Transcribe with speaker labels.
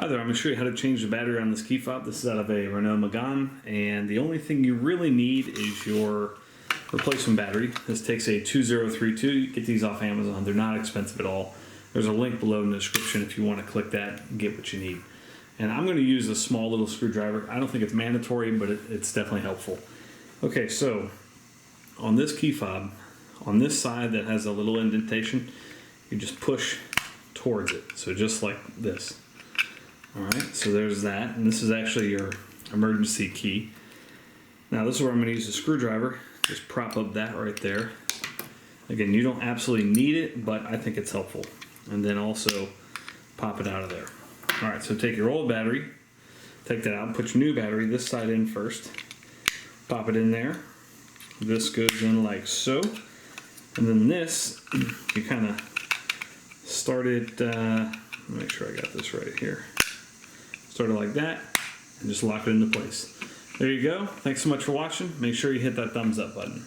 Speaker 1: Hi there, I'm going to show you how to change the battery on this key fob. This is out of a Renault Megane, and the only thing you really need is your replacement battery. This takes a 2032. You get these off Amazon. They're not expensive at all. There's a link below in the description if you want to click that and get what you need. And I'm going to use a small little screwdriver. I don't think it's mandatory, but it's definitely helpful. Okay, so on this key fob, on this side that has a little indentation, you just push towards it. So just like this. Alright, so there's that, and this is actually your emergency key. Now this is where I'm going to use a screwdriver. Just prop up that right there. Again, you don't absolutely need it, but I think it's helpful. And then also pop it out of there. Alright, so take your old battery, take that out, put your new battery this side in first. Pop it in there. This goes in like so. And then this, you kind of start it, make sure I got this right here. Start it like that, and just lock it into place. There you go. Thanks so much for watching. Make sure you hit that thumbs up button.